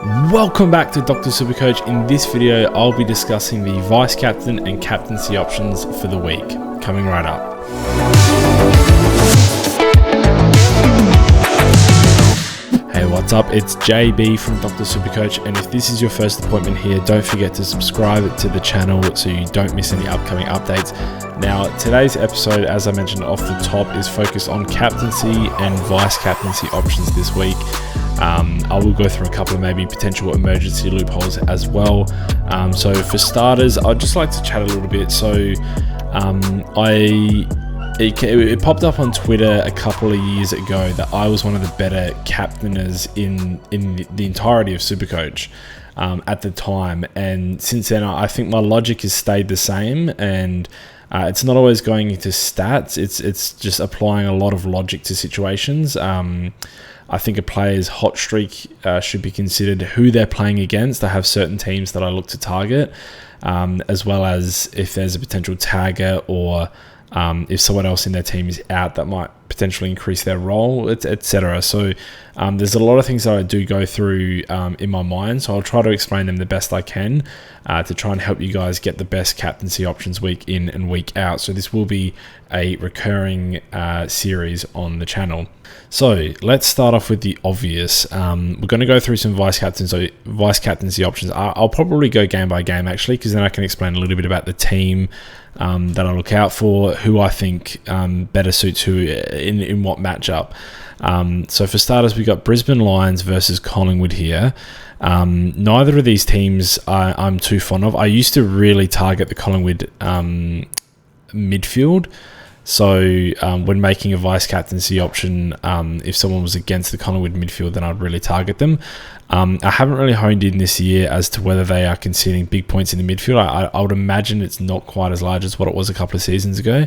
Welcome back to Doctor SuperCoach. In this video, I'll be discussing the vice captain and captaincy options for the week. Coming right up. Hey, what's up? It's JB from Doctor SuperCoach, and if this is your first appointment here, don't forget to subscribe to the channel so you don't miss any upcoming updates. Now, today's episode, as I mentioned off the top, is focused on captaincy and vice captaincy options this week. I will go through a couple of maybe potential emergency loopholes as well. So for starters, I'd just like to chat a little bit. So it popped up on Twitter a couple of years ago that I was one of the better captainers in the entirety of SuperCoach at the time. And since then, I think my logic has stayed the same, and it's not always going into stats. It's just applying a lot of logic to situations. I think a player's hot streak should be considered who they're playing against. I have certain teams that I look to target, as well as if there's a potential tagger or if someone else in their team is out that might potentially increase their role, etc. So there's a lot of things that I do go through in my mind, so I'll try to explain them the best I can to try and help you guys get the best captaincy options week in and week out. So this will be a recurring series on the channel. So let's start off with the obvious. We're going to go through some vice captaincy options. I'll probably go game by game actually, because then I can explain a little bit about the team that I look out for, who I think better suits who in what matchup. So for starters, we've got Brisbane Lions versus Collingwood here. Neither of these teams I'm too fond of. I used to really target the Collingwood midfield. So when making a vice captaincy option, if someone was against the Collingwood midfield, then I'd really target them. I haven't really honed in this year as to whether they are conceding big points in the midfield. I would imagine it's not quite as large as what it was a couple of seasons ago.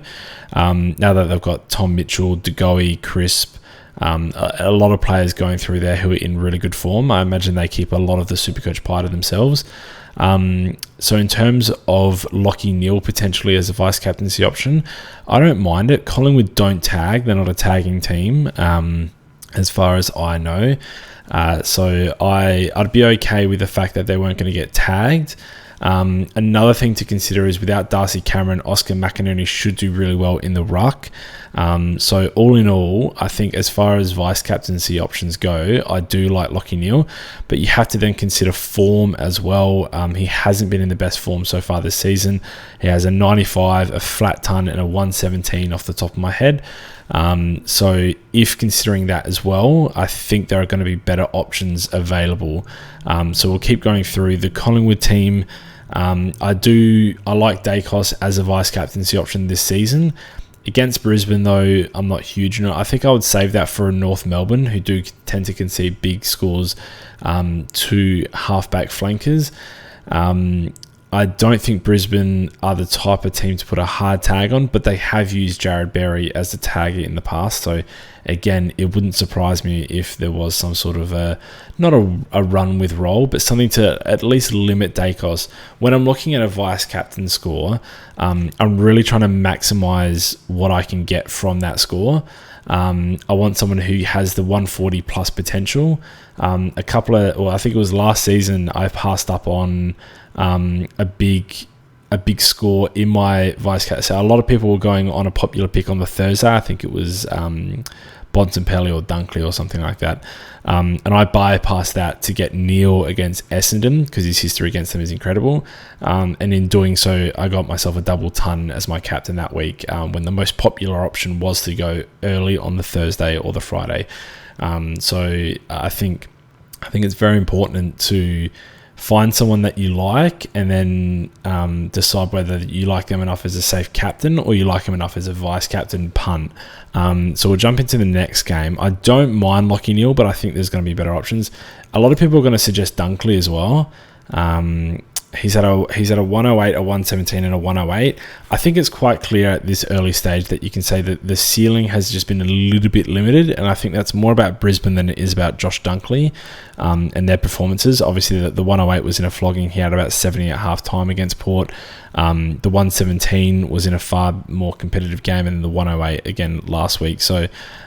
Now that they've got Tom Mitchell, DeGoey, Crisp, a lot of players going through there who are in really good form. I imagine they keep a lot of the SuperCoach pie to themselves. So in terms of Lachie Neale potentially as a vice captaincy option, I don't mind it. Collingwood don't tag; they're not a tagging team, as far as I know. So I'd be okay with the fact that they weren't going to get tagged. Another thing to consider is without Darcy Cameron, Oscar McInerney should do really well in the ruck. So all in all, I think as far as vice captaincy options go, I do like Lachie Neale, but you have to then consider form as well. He hasn't been in the best form so far this season. He has a 95, a flat ton, and a 117 off the top of my head. So if considering that as well, I think there are going to be better options available. So we'll keep going through the Collingwood team. I like Dacos as a vice captaincy option this season. Against Brisbane, though, I'm not huge. I think I would save that for North Melbourne, who do tend to concede big scores to halfback flankers. I don't think Brisbane are the type of team to put a hard tag on, but they have used Jared Berry as a tagger in the past. So again, it wouldn't surprise me if there was some sort of not a run with role, but something to at least limit Dacos. When I'm looking at a vice captain score, I'm really trying to maximize what I can get from that score. I want someone who has the 140 plus potential. I think it was last season I passed up on a big score in my vice captain. So a lot of people were going on a popular pick on the Thursday. I think it was Bontempelli or Dunkley or something like that. And I bypassed that to get Neale against Essendon because his history against them is incredible. And in doing so, I got myself a double ton as my captain that week when the most popular option was to go early on the Thursday or the Friday. So I think it's very important to find someone that you like and then decide whether you like them enough as a safe captain or you like them enough as a vice captain punt. So we'll jump into the next game. I don't mind Lachie Neale, but I think there's going to be better options. A lot of people are going to suggest Dunkley as well. He's at a 108, a 117, and a 108. I think it's quite clear at this early stage that you can say that the ceiling has just been a little bit limited, and I think that's more about Brisbane than it is about Josh Dunkley and their performances. Obviously, the 108 was in a flogging. He had about 70 at half time against Port. The 117 was in a far more competitive game, and the 108 again last week. So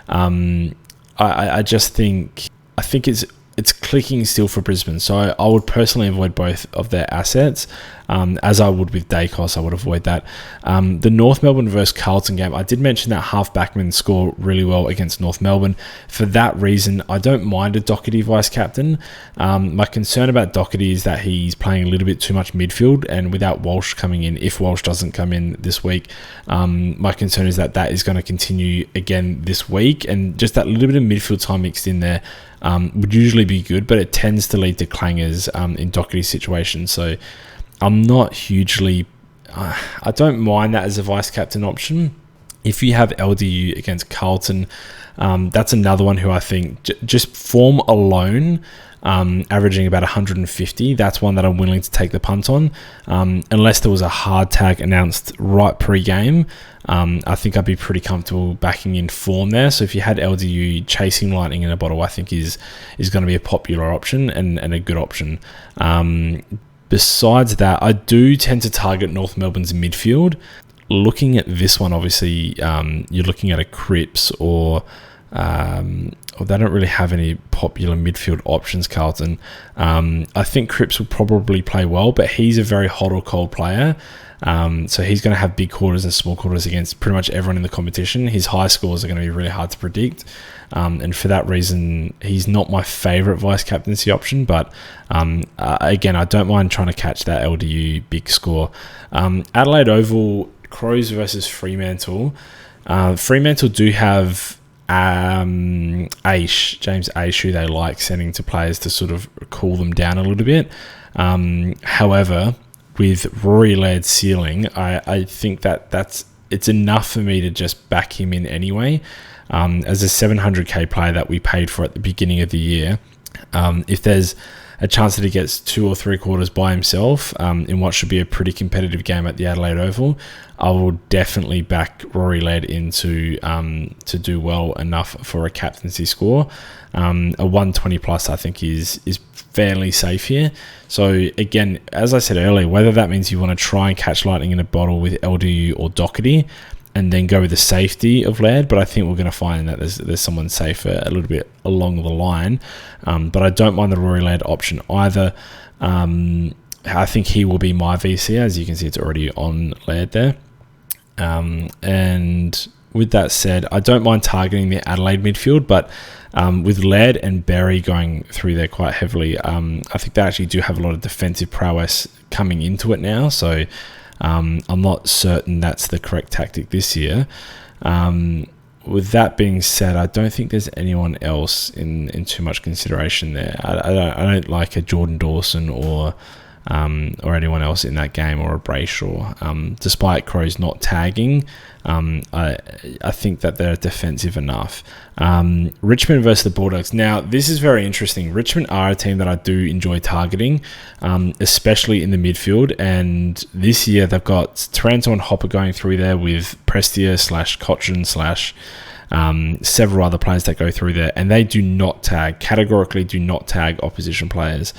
I just think it's it's clicking still for Brisbane. So I would personally avoid both of their assets, as I would with Dacos. I would avoid that. The North Melbourne versus Carlton game, I did mention that half backman score really well against North Melbourne. For that reason, I don't mind a Doherty vice captain. My concern about Doherty is that he's playing a little bit too much midfield, and without Walsh coming in, if Walsh doesn't come in this week, my concern is that is going to continue again this week, and just that little bit of midfield time mixed in there would usually be good, but it tends to lead to clangers in Doherty's situation. So I'm not hugely... I don't mind that as a vice-captain option. If you have LDU against Carlton, that's another one who I think just form alone, averaging about 150, that's one that I'm willing to take the punt on. Unless there was a hard tag announced right pre-game, I think I'd be pretty comfortable backing in form there. So if you had LDU, chasing lightning in a bottle, I think is going to be a popular option and a good option. Besides that, I do tend to target North Melbourne's midfield. Looking at this one, obviously, you're looking at a Cripps or they don't really have any popular midfield options, Carlton. I think Cripps will probably play well, but he's a very hot or cold player. So he's going to have big quarters and small quarters against pretty much everyone in the competition. His high scores are going to be really hard to predict. And for that reason, he's not my favourite vice-captaincy option. But again, I don't mind trying to catch that LDU big score. Adelaide Oval, Crows versus Fremantle. Fremantle do have James Aish, who they like sending to players to sort of cool them down a little bit. However, with Rory Laird's ceiling, I think it's enough for me to just back him in anyway. As a 700k player that we paid for at the beginning of the year, if there's a chance that he gets 2 or 3 quarters by himself in what should be a pretty competitive game at the Adelaide Oval, I will definitely back Rory Laird into to do well enough for a captaincy score. A 120 plus I think is fairly safe here. So again, as I said earlier, whether that means you want to try and catch lightning in a bottle with LDU or Doherty and then go with the safety of Laird, but I think we're going to find that there's someone safer a little bit along the line. But I don't mind the Rory Laird option either. I think he will be my VC. As you can see, it's already on Laird there. And with that said, I don't mind targeting the Adelaide midfield, but with Laird and Berry going through there quite heavily, I think they actually do have a lot of defensive prowess coming into it now. So I'm not certain that's the correct tactic this year. With that being said, I don't think there's anyone else in too much consideration there. I don't like a Jordan Dawson or anyone else in that game, or a Brayshaw. Despite Crows not tagging, I think that they're defensive enough. Richmond versus the Bulldogs. Now, this is very interesting. Richmond are a team that I do enjoy targeting, especially in the midfield. And this year they've got Taranto and Hopper going through there with Prestia / Cochrane / several other players that go through there, and they do not tag, categorically do not tag opposition players.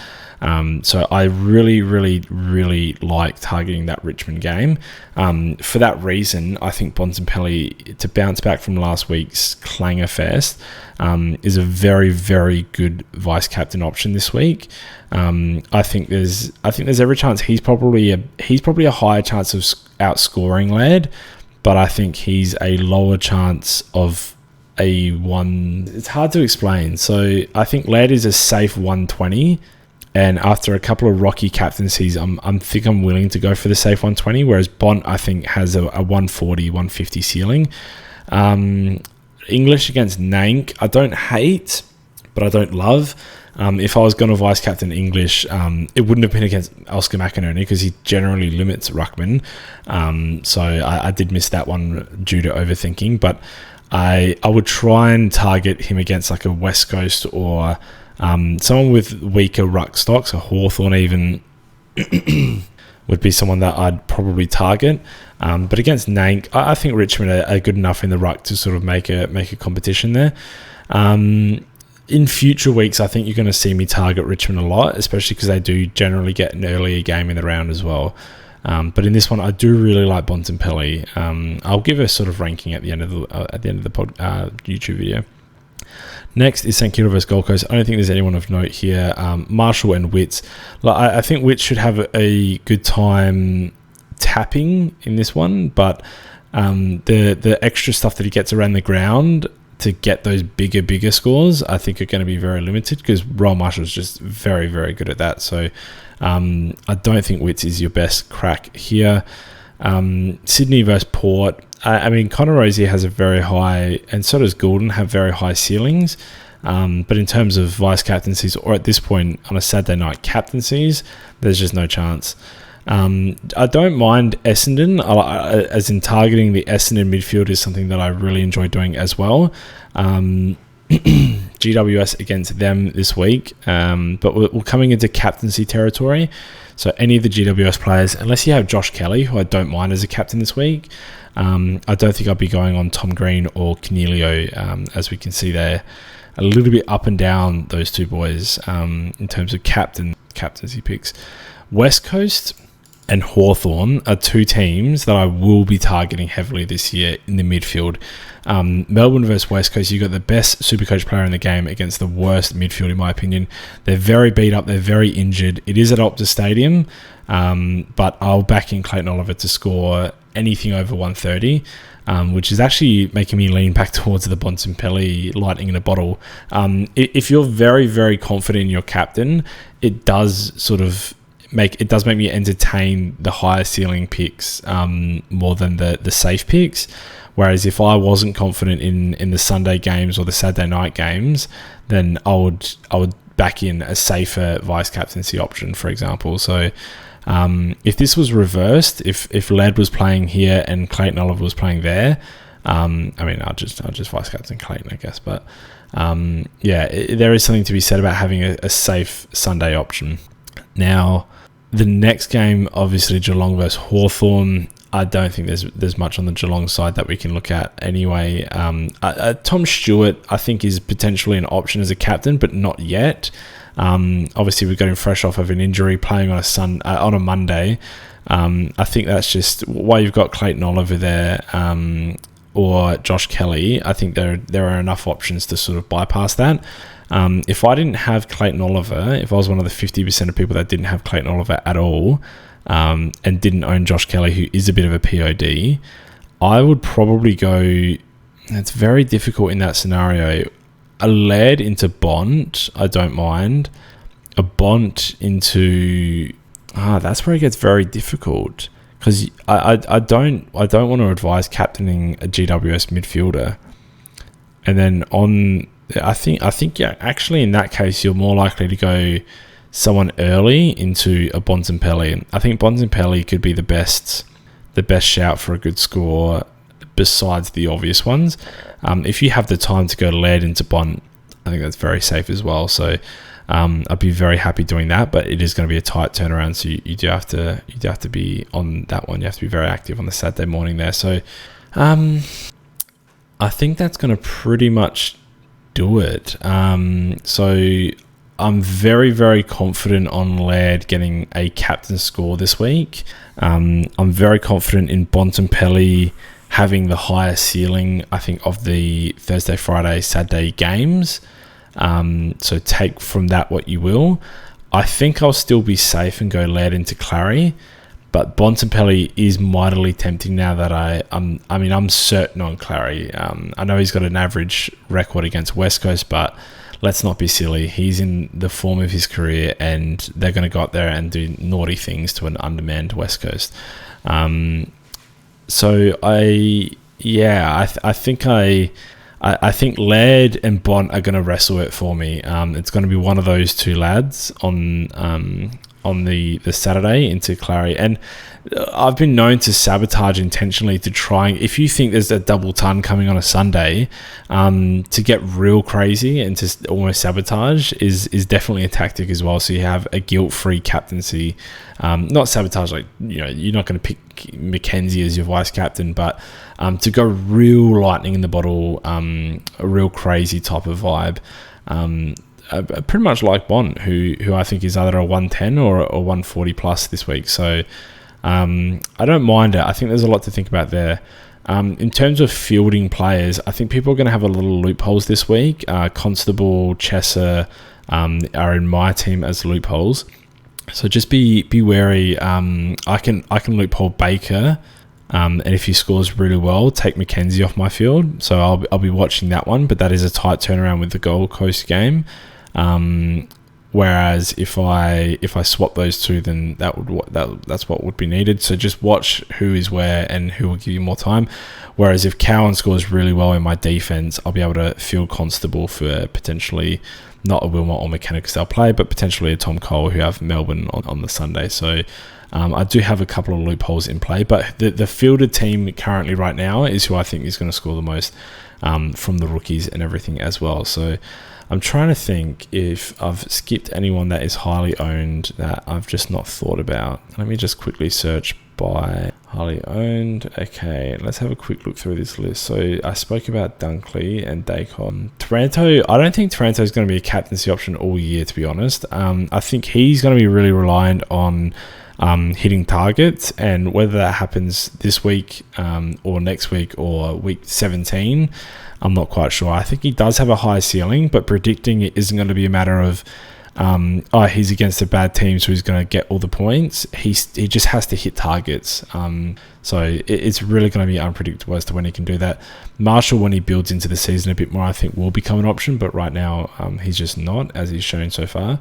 So I really, really, really like targeting that Richmond game. For that reason, I think Bontempelli, to bounce back from last week's Clanger Fest, is a very, very good vice captain option this week. I think there's every chance he's probably a higher chance of outscoring Laird, but I think he's a lower chance of a one. It's hard to explain. So I think Laird is a safe 120. And after a couple of rocky captaincies, I think I'm willing to go for the safe 120, whereas Bont, I think, has a 140, 150 ceiling. English against Nank, I don't hate, but I don't love. If I was going to vice captain English, it wouldn't have been against Oscar McInerney because he generally limits ruckman. So I did miss that one due to overthinking, but I would try and target him against like a West Coast or someone with weaker ruck stocks. A Hawthorn even would be someone that I'd probably target. But against Nank, I think Richmond are good enough in the ruck to sort of make a competition there. In future weeks, I think you're going to see me target Richmond a lot, especially because they do generally get an earlier game in the round as well. But in this one, I do really like Bontempelli. I'll give a sort of ranking at the end of the YouTube video. Next is St Kilda versus Gold Coast. I don't think there's anyone of note here. Marshall and Witts. I think Witts should have a good time tapping in this one, but the extra stuff that he gets around the ground to get those bigger scores, I think are going to be very limited, because Rowan Marshall is just very, very good at that. So I don't think Witts is your best crack here. Sydney versus Port. I mean, Connor Rozee has a very high, and so does Goulden, have very high ceilings. But in terms of vice captaincies, or at this point on a Saturday night captaincies, there's just no chance. I don't mind Essendon, as in targeting the Essendon midfield is something that I really enjoy doing as well. GWS against them this week, but we're coming into captaincy territory. So any of the GWS players, unless you have Josh Kelly, who I don't mind as a captain this week, I don't think I'll be going on Tom Green or Cornelio, as we can see there. A little bit up and down, those two boys, in terms of captaincy picks. West Coast and Hawthorn are two teams that I will be targeting heavily this year in the midfield. Melbourne versus West Coast, you've got the best SuperCoach player in the game against the worst midfield, in my opinion. They're very beat up. They're very injured. It is at Optus Stadium, but I'll back in Clayton Oliver to score anything over 130, which is actually making me lean back towards the Bontempelli lightning in a bottle. If you're very, very confident in your captain, it does make me entertain the higher ceiling picks more than the safe picks. Whereas if I wasn't confident in the Sunday games or the Saturday night games, then I would back in a safer vice captaincy option, for example. So if this was reversed, if Ladd was playing here and Clayton Oliver was playing there, I mean, I'll just vice captain Clayton, I guess. But there is something to be said about having a safe Sunday option. Now, the next game, obviously Geelong versus Hawthorn. I don't think there's much on the Geelong side that we can look at anyway. Tom Stewart, I think, is potentially an option as a captain, but not yet. Obviously, we've got him fresh off of an injury, playing on a Monday. I think that's just why you've got Clayton Oliver there, or Josh Kelly. I think there are enough options to sort of bypass that. If I didn't have Clayton Oliver, if I was one of the 50% of people that didn't have Clayton Oliver at all, and didn't own Josh Kelly, who is a bit of a POD, I would probably go, it's very difficult in that scenario, a Laird into Bont, I don't mind. A Bont into... that's where it gets very difficult, because I don't want to advise captaining a GWS midfielder. And then I think actually in that case, you're more likely to go someone early into a Bontempelli. I think Bontempelli could be the best shout for a good score besides the obvious ones. If you have the time to go Laird into Bont, I think that's very safe as well. So I'd be very happy doing that, but it is going to be a tight turnaround, so you do have to be on that one. You have to be very active on the Saturday morning there. So I think that's going to pretty much do it. So I'm very, very confident on Laird getting a captain score this week. I'm very confident in Bontempelli having the higher ceiling, I think, of the Thursday, Friday, Saturday games. So take from that what you will. I think I'll still be safe and go Laird into Clary, but Bontempelli is mightily tempting now that I'm certain on Clary. I know he's got an average record against West Coast, but let's not be silly. He's in the form of his career, and they're going to go out there and do naughty things to an undermanned West Coast. So I think Laird and Bont are going to wrestle it for me. It's going to be one of those two lads on the Saturday into Clary. And I've been known to sabotage intentionally to try. If you think there's a double ton coming on a Sunday, to get real crazy and to almost sabotage is definitely a tactic as well. So you have a guilt-free captaincy. Not sabotage, like, you're not going to pick Mackenzie as your vice captain, but to go real lightning in the bottle, a real crazy type of vibe. Pretty much like Bont, who I think is either a 110 or a 140 plus this week. So I don't mind it. I think there's a lot to think about there. In terms of fielding players, I think people are going to have a little loopholes this week. Constable, Chesser are in my team as loopholes. So just be wary. I can loophole Baker, and if he scores really well, take Mackenzie off my field. So I'll be watching that one. But that is a tight turnaround with the Gold Coast game. Whereas if I swap those two, then that's what would be needed. So just watch who is where and who will give you more time. Whereas if Cowan scores really well in my defense, I'll be able to field Constable for potentially not a Wilmot or McKenna because they'll play, but potentially a Tom Cole who have Melbourne on the Sunday. So I do have a couple of loopholes in play, but the fielded team currently right now is who I think is going to score the most from the rookies and everything as well. So I'm trying to think if I've skipped anyone that is highly owned that I've just not thought about. Let me just quickly search by highly owned. Okay, let's have a quick look through this list. So I spoke about Dunkley and Dacon. Taranto, I don't think Taranto is going to be a captaincy option all year, to be honest. I think he's going to be really reliant on hitting targets, and whether that happens this week or next week or week 17, I'm not quite sure. I think he does have a high ceiling, but predicting it isn't going to be a matter of he's against a bad team, so he's going to get all the points. He just has to hit targets. So it's really going to be unpredictable as to when he can do that. Marshall, when he builds into the season a bit more, I think will become an option, but right now he's just not, as he's shown so far.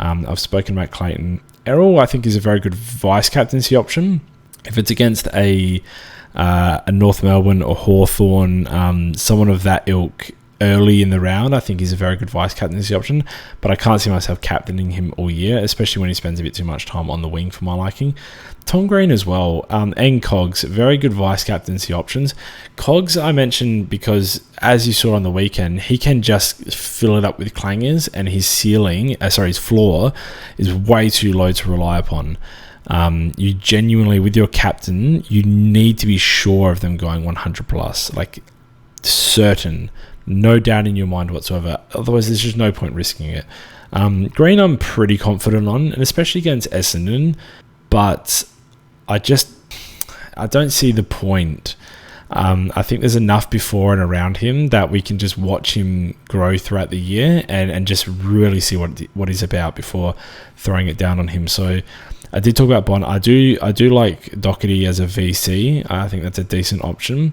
I've spoken about Clayton. Errol, I think, is a very good vice captaincy option. If it's against a North Melbourne or Hawthorn, someone of that ilk early in the round, I think he's a very good vice captaincy option, but I can't see myself captaining him all year, especially when he spends a bit too much time on the wing for my liking. Tom Green as well, and Cogs, very good vice captaincy options. Cogs I mentioned because, as you saw on the weekend, he can just fill it up with clangers, and his his floor is way too low to rely upon. You genuinely, with your captain, you need to be sure of them going 100 plus, like certain, no doubt in your mind whatsoever. Otherwise, there's just no point risking it. Green, I'm pretty confident on, and especially against Essendon, but I don't see the point. I think there's enough before and around him that we can just watch him grow throughout the year and just really see what he's about before throwing it down on him. So I did talk about Bond. I do like Doherty as a VC. I think that's a decent option.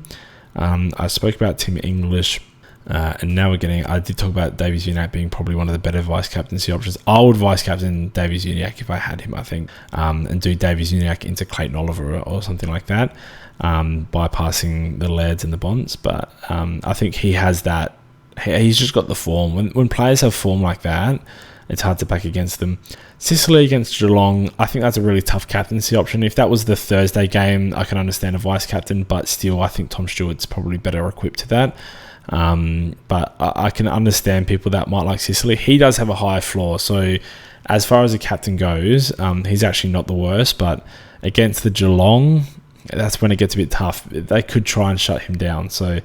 I spoke about Tim English, and now I did talk about Davies Uniac being probably one of the better vice captaincy options. I would vice captain Davies Uniac if I had him, I think, and do Davies Uniac into Clayton Oliver or something like that, bypassing the Lairds and the Bonds. But I think he has that. He's just got the form. When players have form like that, it's hard to back against them. Sicily against Geelong, I think that's a really tough captaincy option. If that was the Thursday game, I can understand a vice captain, but still, I think Tom Stewart's probably better equipped to that. But I can understand people that might like Sicily. He does have a high floor, so as far as a captain goes, he's actually not the worst. But against the Geelong, that's when it gets a bit tough. They could try and shut him down. So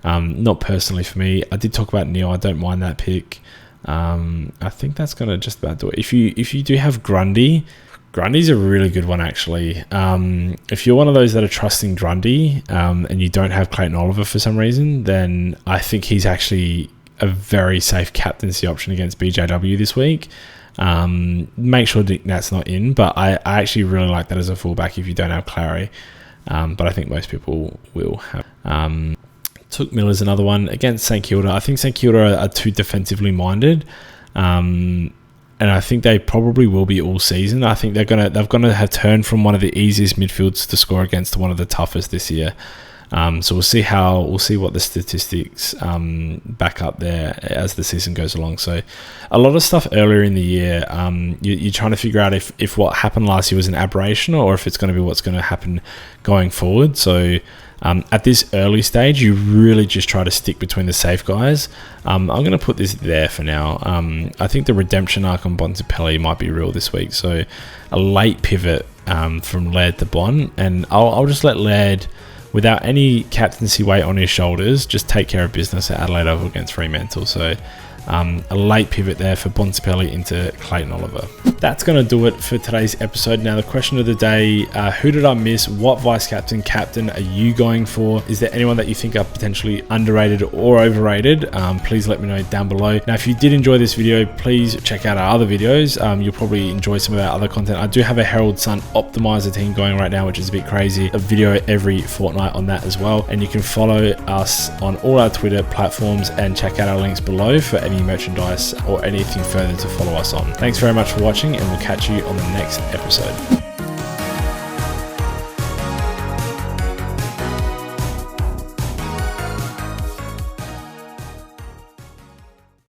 not personally for me. I did talk about Neil. I don't mind that pick. I think that's going to just about do it. If you do have Grundy, Grundy's a really good one, actually. If you're one of those that are trusting Grundy and you don't have Clayton Oliver for some reason, then I think he's actually a very safe captaincy option against BJW this week. Make sure Nick Nat's not in, but I actually really like that as a fullback if you don't have Clary. But I think most people will have. Took Miller's another one against St Kilda. I think St Kilda are too defensively minded, and I think they probably will be all season. I think they're gonna have turned from one of the easiest midfields to score against to one of the toughest this year. So we'll see what the statistics back up there as the season goes along. So a lot of stuff earlier in the year, you're trying to figure out if what happened last year was an aberration or if it's going to be what's going to happen going forward. So at this early stage, you really just try to stick between the safe guys. I'm going to put this there for now. I think the redemption arc on Bontempelli might be real this week. So a late pivot from Laird to Bond, and I'll just let Laird, without any captaincy weight on his shoulders, just take care of business at Adelaide Oval against Fremantle. So a late pivot there for Bontempelli into Clayton Oliver. That's going to do it for today's episode. Now, the question of the day, who did I miss? What vice captain are you going for? Is there anyone that you think are potentially underrated or overrated? Please let me know down below. Now, if you did enjoy this video, please check out our other videos. You'll probably enjoy some of our other content. I do have a Herald Sun optimizer team going right now, which is a bit crazy. A video every fortnight on that as well. And you can follow us on all our Twitter platforms and check out our links below for any merchandise or anything further to follow us on. Thanks very much for watching, and we'll catch you on the next episode.